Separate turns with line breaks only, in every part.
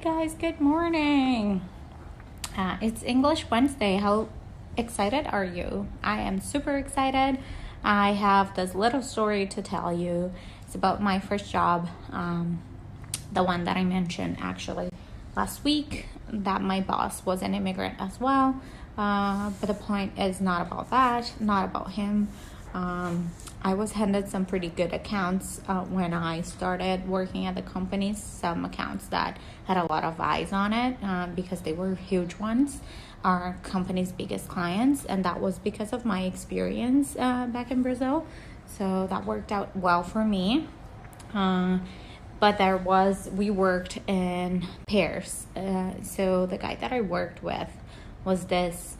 Guys, good morning. It's English Wednesday. How excited are you? I am super excited. I have this little story to tell you. It's about my first job, the one that I mentioned actually last week, that my boss was an immigrant as well. But the point is not about that, not about him. I was handed some pretty good accounts when I started working at the company, some accounts that had a lot of eyes on it because they were huge ones, our company's biggest clients, and that was because of my experience back in Brazil. So that worked out well for me. But we worked in pairs. So the guy that I worked with was this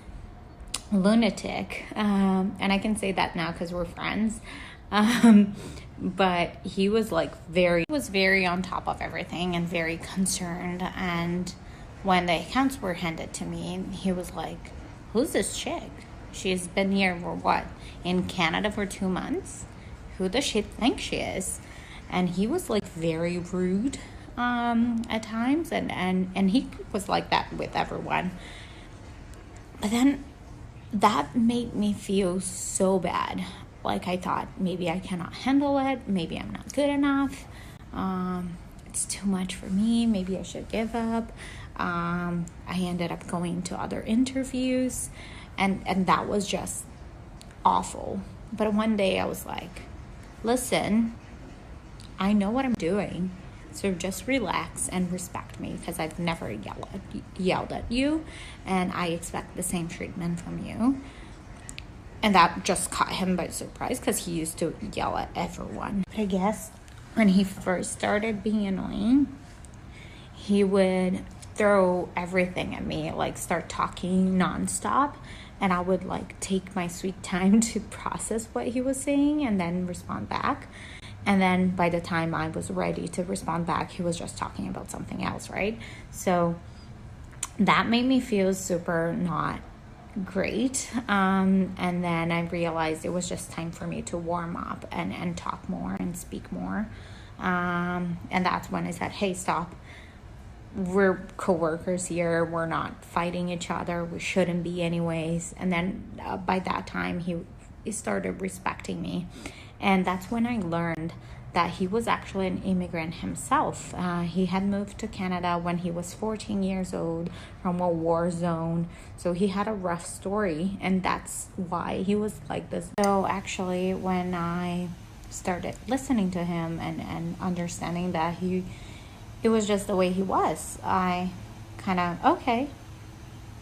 lunatic, and I can say that now because we're friends, but he was very on top of everything and very concerned. And when the accounts were handed to me, he was like, who's this chick? She's been here for what, in Canada for 2 months? Who does she think she is? And he was like very rude at times, and he was like that with everyone. But then that made me feel so bad. Like I thought, maybe I cannot handle it. Maybe I'm not good enough. It's too much for me. Maybe I should give up. I ended up going to other interviews, and that was just awful. But one day I was like, listen, I know what I'm doing. So just relax and respect me, because I've never yelled at you, and I expect the same treatment from you. And that just caught him by surprise, because he used to yell at everyone. But I guess when he first started being annoying, he would throw everything at me, like start talking nonstop, and I would like take my sweet time to process what he was saying and then respond back. And then by the time I was ready to respond back, he was just talking about something else, right? So that made me feel super not great. And then I realized it was just time for me to warm up and talk more and speak more. And that's when I said, hey, stop. We're coworkers here. We're not fighting each other. We shouldn't be anyways. And then by that time, he started respecting me. And that's when I learned that he was actually an immigrant himself. He had moved to Canada when he was 14 years old from a war zone. So he had a rough story, and that's why he was like this. So actually, when I started listening to him and understanding that it was just the way he was, I kind of, okay,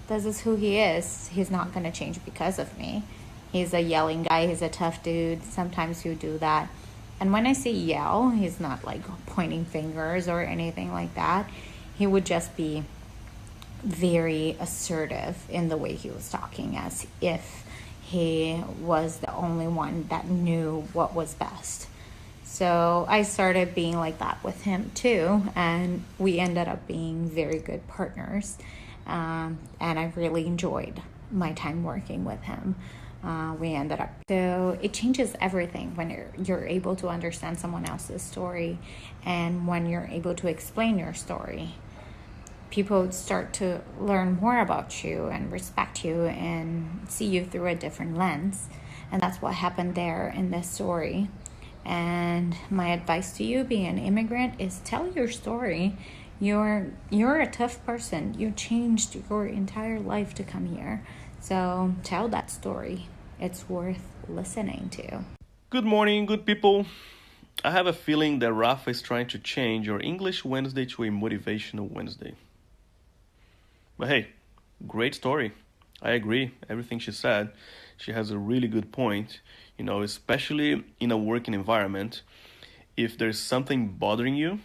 this is who he is. He's not going to change because of me. He's a yelling guy. He's a tough dude. Sometimes he'll do that. And when I say yell, he's not like pointing fingers or anything like that. He would just be very assertive in the way he was talking, as if he was the only one that knew what was best. So I started being like that with him too. And we ended up being very good partners. And I really enjoyed my time working with him. We ended up. So it changes everything when you're able to understand someone else's story, and when you're able to explain your story. People start to learn more about you and respect you and see you through a different lens. And that's what happened there in this story. And my advice to you, being an immigrant, is tell your story. You're a tough person. You changed your entire life to come here. So tell that story. It's worth listening to.
Good morning, good people. I have a feeling that Rafa is trying to change your English Wednesday to a motivational Wednesday. But hey, great story. I agree, everything she said. She has a really good point, especially in a working environment. If there's something bothering you,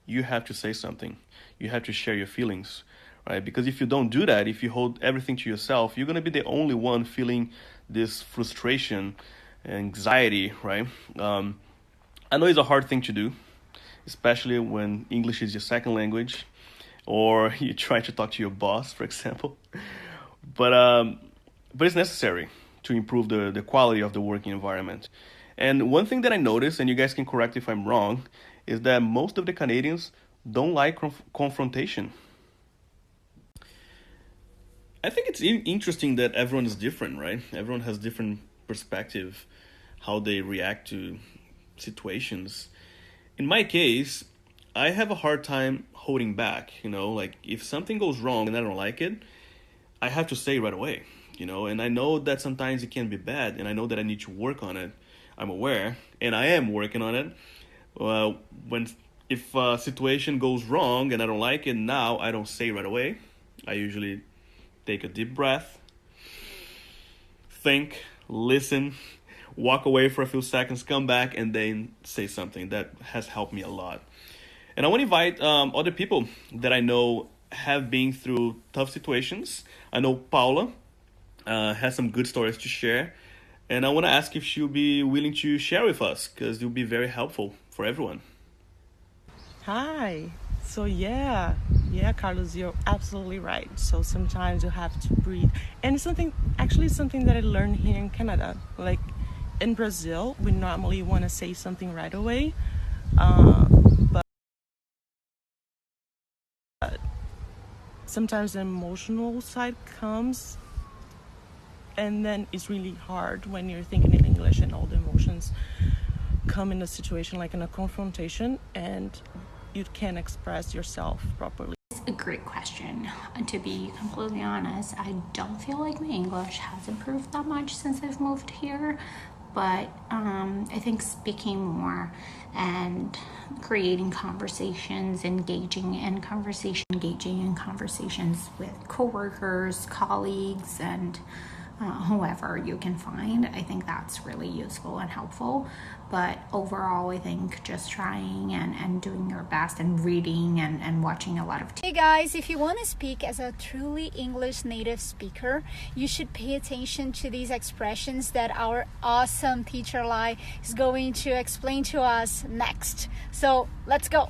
you have to say something. You have to share your feelings. Right? Because if you don't do that, if you hold everything to yourself, you're going to be the only one feeling this frustration, anxiety, right? I know it's a hard thing to do, especially when English is your second language, or you try to talk to your boss, for example. But it's necessary to improve the quality of the working environment. And one thing that I noticed, and you guys can correct if I'm wrong, is that most of the Canadians don't like confrontation. I think it's interesting that everyone is different, right? Everyone has different perspective, how they react to situations. In my case, I have a hard time holding back, like if something goes wrong and I don't like it, I have to say right away, and I know that sometimes it can be bad and I know that I need to work on it. I'm aware and I am working on it. When if a situation goes wrong and I don't like it now, I don't say right away. I usually take a deep breath, think, listen, walk away for a few seconds, come back, and then say something. That has helped me a lot. And I want to invite other people that I know have been through tough situations. I know Paula has some good stories to share. And I want to ask if she'll be willing to share with us, because it'll be very helpful for everyone.
Hi. So yeah, Carlos, you're absolutely right. So sometimes you have to breathe. And something that I learned here in Canada. Like in Brazil, we normally want to say something right away. But sometimes the emotional side comes, and then it's really hard when you're thinking in English and all the emotions come in a situation like in a confrontation and you can't express yourself properly.
It's a great question. And to be completely honest, I don't feel like my English has improved that much since I've moved here. But I think speaking more and creating conversations, engaging in conversations with coworkers, colleagues, and whoever you can find. I think that's really useful and helpful. But overall, I think just trying and doing your best and reading and watching a lot of
Hey guys, if you want to speak as a truly English native speaker, you should pay attention to these expressions that our awesome teacher Lai is going to explain to us next. So let's go!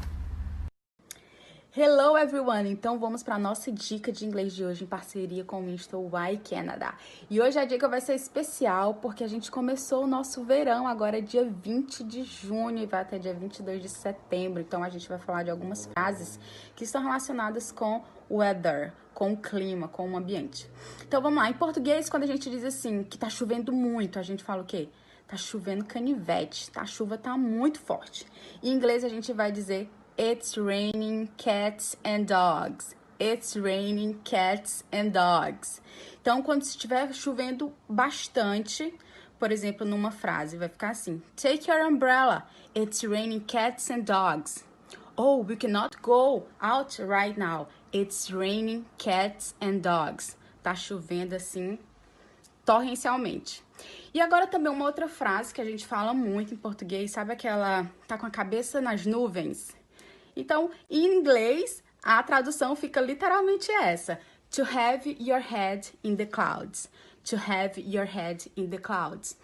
Hello everyone! Então vamos para a nossa dica de inglês de hoje em parceria com o Insta Y Canada. E hoje a dica vai ser especial porque a gente começou o nosso verão agora dia 20 de junho e vai até dia 22 de setembro. Então a gente vai falar de algumas frases que estão relacionadas com weather, com o clima, com o ambiente. Então vamos lá, em português quando a gente diz assim que tá chovendo muito, a gente fala o quê? Tá chovendo canivete, a chuva tá muito forte. Em inglês a gente vai dizer It's raining cats and dogs. It's raining cats and dogs. Então, quando estiver chovendo bastante, por exemplo, numa frase, vai ficar assim: Take your umbrella. It's raining cats and dogs. Oh, we cannot go out right now. It's raining cats and dogs. Tá chovendo assim, torrencialmente. E agora também uma outra frase que a gente fala muito em português, sabe aquela tá com a cabeça nas nuvens? Então, em inglês, a tradução fica literalmente essa. To have your head in the clouds. To have your head in the clouds.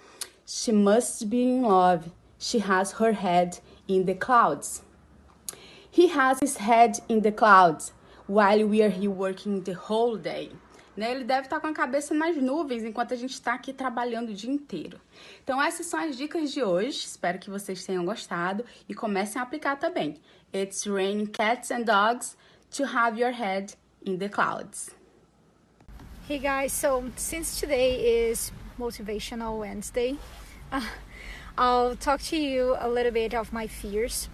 She must be in love. She has her head in the clouds. He has his head in the clouds while we are here working the whole day. Ele deve estar com a cabeça nas nuvens enquanto a gente está aqui trabalhando o dia inteiro. Então, essas são as dicas de hoje. Espero que vocês tenham gostado e comecem a aplicar também. It's raining cats and dogs to have your head in the clouds.
Hey guys, so since today is Motivational Wednesday, I'll talk to you a little bit of my fears.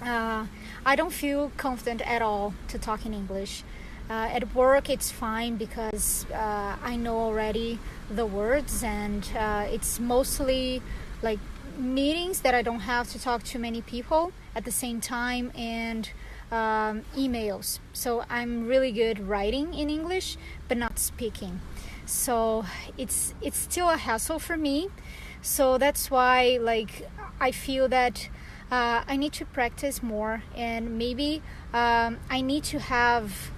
I don't feel confident at all to talk in English. At work it's fine because I know already the words and it's mostly like meetings that I don't have to talk to many people at the same time and emails. So I'm really good writing in English but not speaking. So it's still a hassle for me. So that's why I feel that I need to practice more and maybe I need to have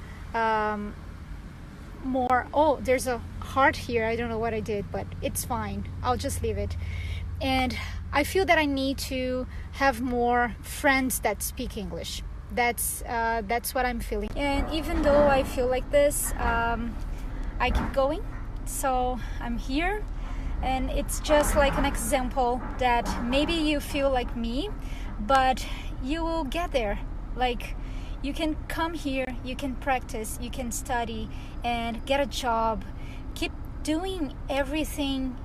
more. Oh, there's a heart here. I don't know what I did, but it's fine. I'll just leave it. And I feel that I need to have more friends that speak English. That's what I'm feeling. And even though I feel like this, I keep going. So I'm here, and it's just like an example that maybe you feel like me, but you will get there. Like You can come here, you can practice, you can study and get a job. Keep doing everything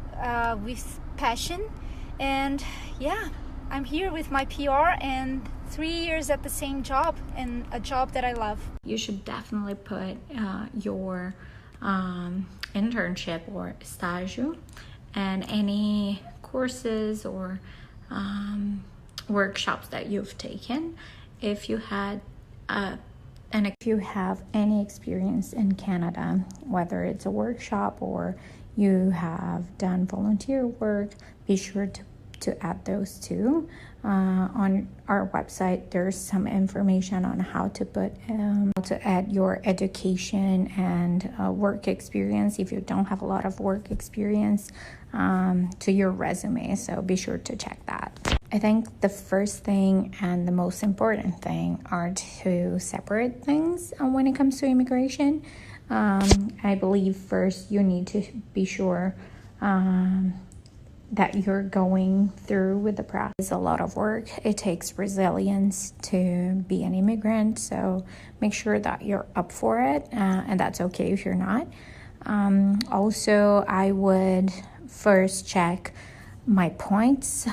with passion. And yeah, I'm here with my PR and 3 years at the same job, and a job that I love.
You should definitely put your internship or estágio and any courses or workshops that you've taken. If you had and if you have any experience in Canada, whether it's a workshop or you have done volunteer work, be sure to add those too. On our website, there's some information on how to put to add your education and work experience if you don't have a lot of work experience to your resume. So be sure to check that. I think the first thing and the most important thing are to separate things when it comes to immigration. I believe first you need to be sure that you're going through with the process. It's a lot of work. It takes resilience to be an immigrant, so make sure that you're up for it, and that's okay if you're not. Also, I would first check my points.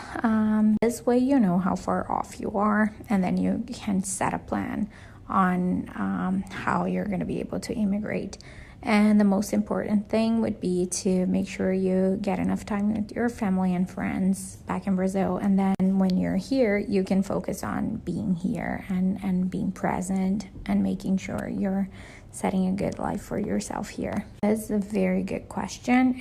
This way you know how far off you are, and then you can set a plan on how you're going to be able to immigrate. And the most important thing would be to make sure you get enough time with your family and friends back in Brazil. And then when you're here, you can focus on being here and being present and making sure you're setting a good life for yourself here. That's a very good question.